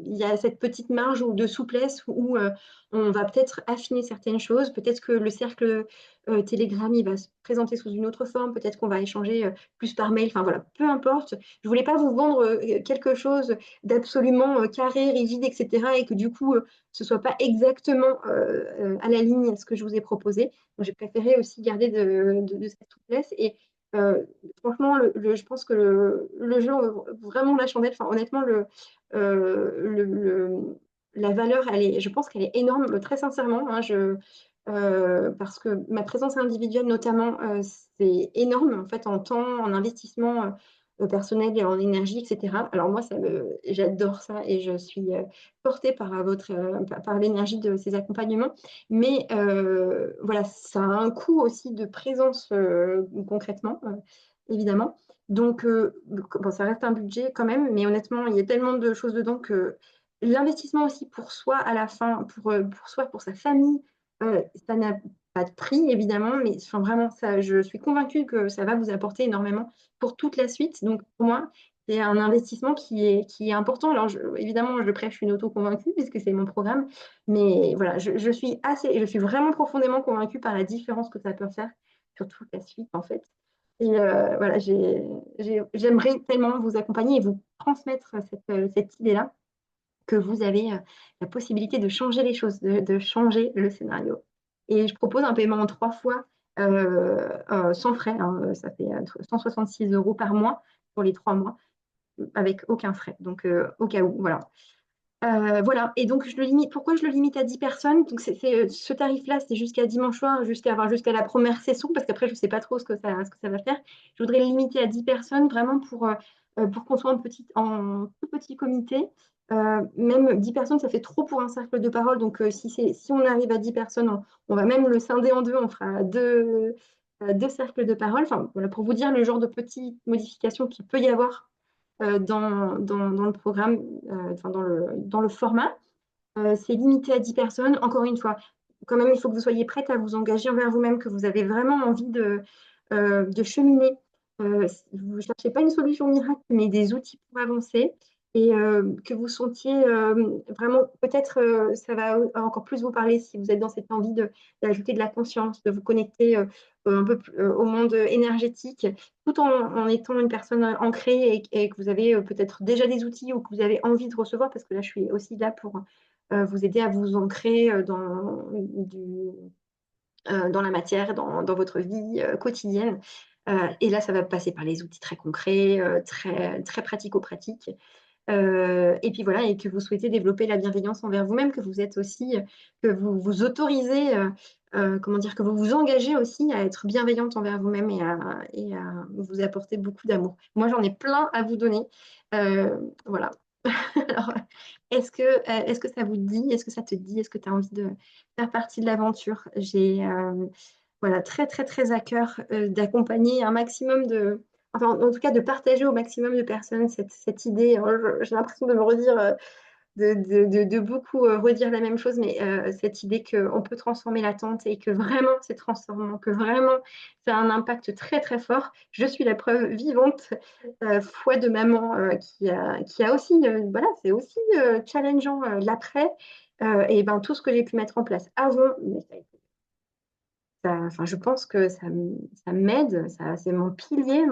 S1: il y a cette petite marge ou de souplesse où on va peut-être affiner certaines choses, peut-être que le cercle Telegram, il va se présenter sous une autre forme, peut-être qu'on va échanger plus par mail, enfin voilà, peu importe. Je voulais pas vous vendre quelque chose d'absolument carré, rigide, etc. et que du coup, ce soit pas exactement à la ligne ce que je vous ai proposé. Donc, j'ai préféré aussi garder de cette souplesse. Et franchement, je pense que le jeu vaut vraiment la chandelle. Enfin, honnêtement, la valeur, je pense qu'elle est énorme, très sincèrement. Hein, parce que ma présence individuelle, notamment, c'est énorme en fait en temps, en investissement personnel et en énergie, etc. Alors moi, j'adore ça et je suis portée par l'énergie de ces accompagnements. Mais voilà, ça a un coût aussi de présence concrètement, évidemment. Donc, bon, ça reste un budget quand même, mais honnêtement, il y a tellement de choses dedans que l'investissement aussi pour soi à la fin, pour soi, pour sa famille, ça n'a pas de prix, évidemment, mais enfin, vraiment, ça, je suis convaincue que ça va vous apporter énormément pour toute la suite. Donc, pour moi, c'est un investissement qui est important. Alors, évidemment, je le prêche, je suis une auto-convaincue puisque c'est mon programme. Mais voilà, je suis vraiment profondément convaincue par la différence que ça peut faire sur toute la suite, en fait. Et voilà, j'aimerais tellement vous accompagner et vous transmettre cette idée-là que vous avez la possibilité de changer les choses, de changer le scénario. Et je propose un paiement en 3 fois sans frais, hein. Ça fait 166 € par mois pour les 3 mois avec aucun frais. Donc, au cas où, voilà. Voilà, et donc je le limite. Pourquoi je le limite à 10 personnes? Donc ce tarif-là, c'est jusqu'à dimanche soir, jusqu'à la première session, parce qu'après, je ne sais pas trop ce que ça va faire. Je voudrais le limiter à 10 personnes, vraiment pour qu'on soit en tout petit comité. Même 10 personnes, ça fait trop pour un cercle de parole. Donc si on arrive à 10 personnes, on va même le scinder en deux, on fera deux cercles de parole. Enfin, voilà, pour vous dire le genre de petites modifications qu'il peut y avoir dans le programme, enfin, dans le format. C'est limité à 10 personnes. Encore une fois, quand même, il faut que vous soyez prête à vous engager envers vous-même, que vous avez vraiment envie de cheminer. Vous ne cherchez pas une solution miracle, mais des outils pour avancer et que vous sentiez vraiment, peut-être ça va encore plus vous parler si vous êtes dans cette envie d'ajouter de la conscience, de vous connecter un peu au monde énergétique, tout en étant une personne ancrée et que vous avez peut-être déjà des outils ou que vous avez envie de recevoir, parce que là, je suis aussi là pour vous aider à vous ancrer dans dans la matière, dans votre vie quotidienne. Et là, ça va passer par les outils très concrets, très pratico-pratiques. Et puis voilà, et que vous souhaitez développer la bienveillance envers vous-même, que vous êtes aussi, que vous vous autorisez, comment dire, que vous vous engagez aussi à être bienveillante envers vous-même et à vous apporter beaucoup d'amour. Moi, j'en ai plein à vous donner. Voilà. Alors, est-ce que ça vous dit? Est-ce que ça te dit? Est-ce que tu as envie de faire partie de l'aventure? J'ai voilà, très, très, très à cœur d'accompagner un maximum enfin, en tout cas, de partager au maximum de personnes cette idée. Alors, j'ai l'impression de me redire, de beaucoup redire la même chose, mais cette idée qu'on peut transformer l'attente et que vraiment c'est transformant, que vraiment ça a un impact très, très fort. Je suis la preuve vivante, foi de maman qui a aussi, voilà, c'est aussi challengeant l'après. Et ben, tout ce que j'ai pu mettre en place avant, mais enfin, je pense que ça m'aide, c'est mon pilier,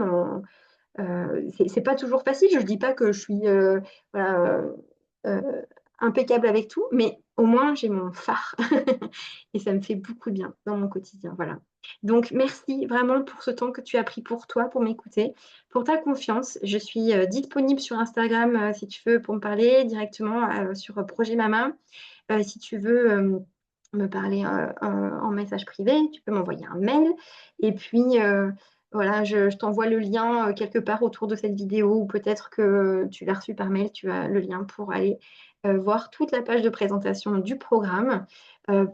S1: c'est pas toujours facile. Je dis pas que je suis voilà, euh, impeccable avec tout, mais au moins j'ai mon phare et ça me fait beaucoup de bien dans mon quotidien. Voilà. Donc merci vraiment pour ce temps que tu as pris pour toi, pour m'écouter, pour ta confiance. Je suis disponible sur Instagram si tu veux pour me parler directement sur Projet Mama. Si tu veux me parler en message privé, tu peux m'envoyer un mail. Et puis, voilà, je t'envoie le lien quelque part autour de cette vidéo ou peut-être que tu l'as reçu par mail, tu as le lien pour aller voir toute la page de présentation du programme.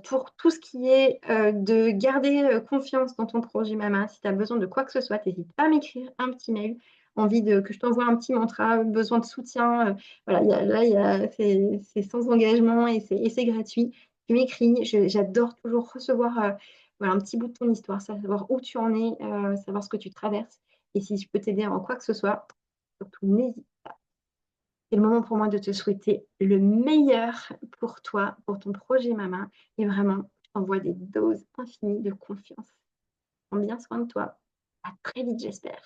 S1: Pour tout ce qui est de garder confiance dans ton projet Mama, si tu as besoin de quoi que ce soit, n'hésite pas à m'écrire un petit mail. Envie que je t'envoie un petit mantra, besoin de soutien, voilà, là, c'est sans engagement et c'est gratuit. Tu m'écris, j'adore toujours recevoir voilà, un petit bout de ton histoire, savoir où tu en es, savoir ce que tu traverses. Et si je peux t'aider en quoi que ce soit, surtout n'hésite pas. C'est le moment pour moi de te souhaiter le meilleur pour toi, pour ton projet Mama. Et vraiment, je t'envoie des doses infinies de confiance. Prends bien soin de toi. À très vite, j'espère.